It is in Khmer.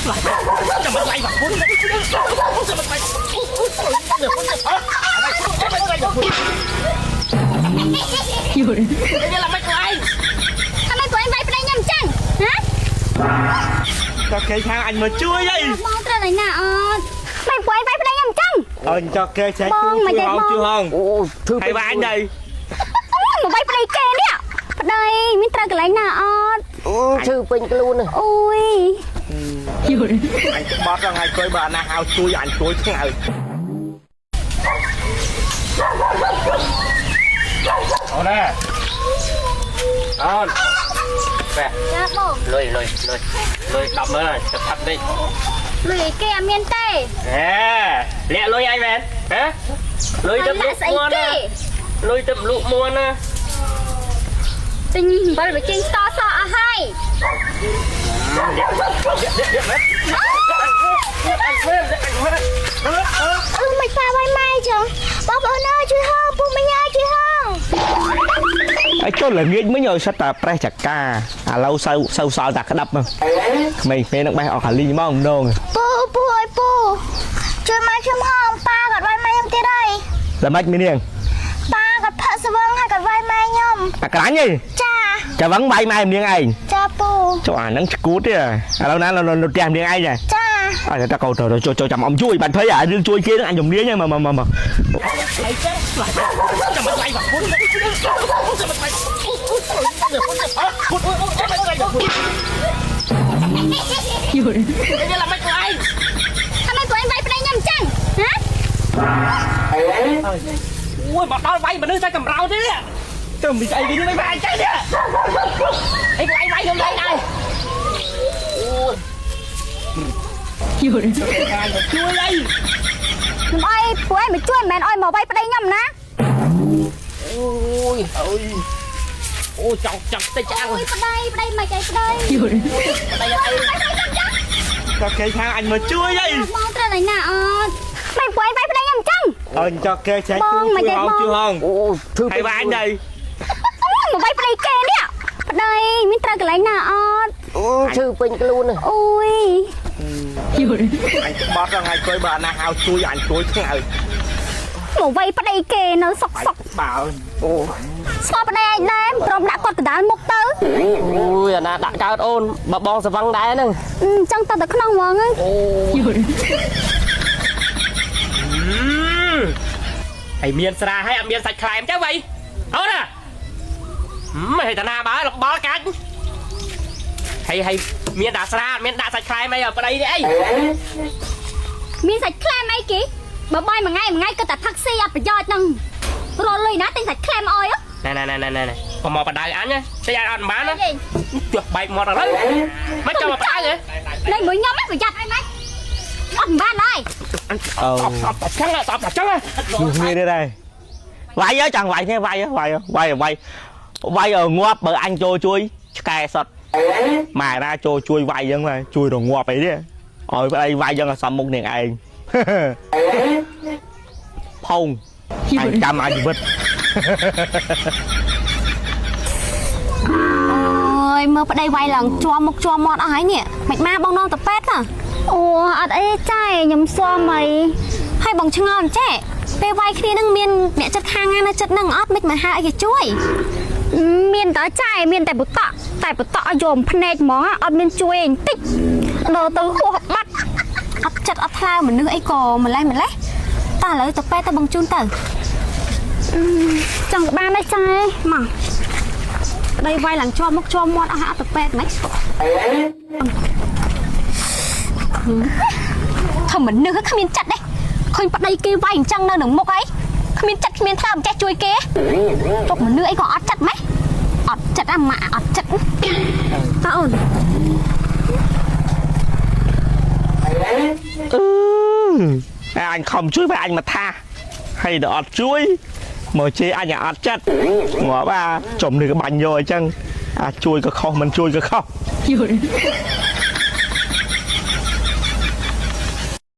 ចាំមិនវាយមកពុនចាំមិនវាយយូរនេះឡាមិនខ្លាយทำไมពួកឯងវាយប្តីខ្ញុំអញ្ចឹងហ៎ក៏គេខាងអញមកជួយអីបងត្រូវតែណាអត់មិនពួកឯងវាយប្តីខ្ញុំអញ្ចឹងអញចោះគេចែកជួយហងអូធ្វើឲ្យវាយđâyមកវាយប្តីគេនេះប្តីមានត្រូវកន្លែងណាអត់អូឈឺពេញខ្លួនអូយយូរអញបត់ដល់ថ្ងៃក្រោយបើណាហៅជួយអញជួយឆ្ងើអូនណាអូនបែចាបងលុយ10មើលទៅផាត់តិចលុយគេអត់មានទេហេលាក់លុយអីមែនហ៎លុយទៅលក់មួនណាលុយទៅលក់មួនណាទិញអំបិលមកចេញស្តសអស់ហើយមិនថាវាយម៉ែចឹងបងប្អូនអើយជួយហៅពុកមីញ៉ាជួយហៅអីចុះល្ងាចមិញឲ្យសិតតែប្រេះចកាឥឡូវសូវសល់តែក្តាប់មកក្មេងៗនឹងបេះអស់កាលីមកម្ដងពូអើយពូជួយម៉ែខ្ញុំហៅប៉ាគាត់វាយម៉ែខ្ញុំទៀតហើយល្មិចមីនាងប៉ាគាត់ផឹកស្វឹងហើយគាត់វាយម៉ែខ្ញុំអាក្រាញ់ហីចាចាវឹងវាយម៉ែនាងឯងចាពូចុះអាហ្នឹងឈួតទេឥឡូវណានៅផ្ទះនាងឯងចាចាអើតែកោទៅចូលចាំអ៊ំជួយបាត់ភ័យអារឿងជួយគេនឹងអញជំនាញហ្នឹងមកអីចឹងចាំមិនវាយមកពុនចាំមិនវាយយូរនេះឡាមិនខ្លាយทำไมពួកឯងវាយប្តីខ្ញុំអញ្ចឹងហ៎អូយមកដល់វាយមនុស្សតែកំរោទេទៅមិនស្អីវិញមិនវាយចេះទេអីវាយខ្ញុំដែរអូយយូរជួយអីខ្ញុំអីពួកឯងមកជួយមិនមែនអោយមកវាយប្តីខ្ញុំណាអូចង់តិចឆ្អឹងអូយប្តីមិនអីប្តីយូរប្តីអីក៏គេខាងអញមកជួយអីបងត្រូវតែណាអត់មិនពួកឯងវាយប្តីខ្ញុំអញ្ចឹងអញចោះគេចែកជួយហងអូធ្វើឲ្យវាយđâyមកវាយប្តីគេនេះប្តីមានត្រូវកន្លែងណាអត់អូឈឺពេញខ្លួនអូយយូរអញបត់ដល់ថ្ងៃក្រោយបើណាហៅជួយអញជួយឆ្ងើមកវាយប្តីគេនៅសុកបើអូស្គាល់ប្តីឯងដែរព្រមដាក់គាត់កណ្ដាលមុខទៅអូយអាណាដាក់កើតអូនបើបងស្វឹងដែរហ្នឹងអញ្ចឹងទៅក្នុងហ្មងអូយូរហើយមានស្រាហើយអត់មានសាច់ខ្លែមចឹងវ៉ៃអូនណាមិនហេតុណាបើលបល់កាច់ហើយមានដាក់ស្រាមានដាក់សាច់ខ្លែមអីប្តីនេះអីមានសាច់ខ្លែមអីគេបើបាយមួយថ្ងៃគិតតែផឹកស៊ីអត់ប្រយោជន៍ហ្នឹងរលុយណាទិញសាច់ខ្លែមអោយណែមកបដៅអញតែអត់បានណាចុះបែកមាត់ឥឡូវមកចាំបដៅហ៎លេងមួយខ្ញុំប្រយ័ត្នអីម៉េចអត់បានហើយអូចឹងនេះដែរវាយចង់វាយទេវាយងាប់បើអញចូលជួយឆ្កែសតម៉ែណាចូលជួយវាយចឹងទៅជួយរងាប់អីទេឲ្យប្តីវាយចឹងឲ្យសំមុខនាងឯងផុងអញចាំឲ្យជីវិតអូយមើលប្តីវាយឡើងជាប់មុខជាប់មាត់អស់ហើយនេះមិនមកបងនងទៅពេទ្យអូអត់អីចាខ្ញុំស៊ំអីហើយបងឆ្ងល់ចេះពេលវាយគ្នានឹងមានអ្នកចិត្តខាងណានៅចិត្តនឹងអត់មិនមកហៅអីគេជួយមានតើចាមានតែបតក់ឲ្យយំភ្នែកហ្មងអត់មានជួយអីបន្តិចដល់ទៅហួសបាត់អត់ចិត្តអត់ថ្លើមមនុស្សអីក៏ម្លេះតើឥឡូវទៅពេទ្យទៅបងជូនទៅចង់បានទេចាមកប្តីវាយឡើងជាប់មុខជាប់មាត់អស់អត់ទៅពេទ្យហ្មងធម្មមនុស្សគ្មានចិត្តទេឃើញប្តីគេវាយអញ្ចឹងនៅនឹងមុខអីគ្មានចិត្តគ្មានថ្លើមចេះជួយគេទុកមនុស្សអីក៏អត់ចិត្តម៉េះអត់ចិត្តអាម៉ាក់អត់ចិត្តតើអូនអញខំជួយបើអញមកថាហើយដល់អត់ជួយមកជេរអញអត់ចិត្តងាប់ចំនេះក៏បាញ់យកអញ្ចឹងជួយក៏ខុសមិនជួយក៏ខុសយល់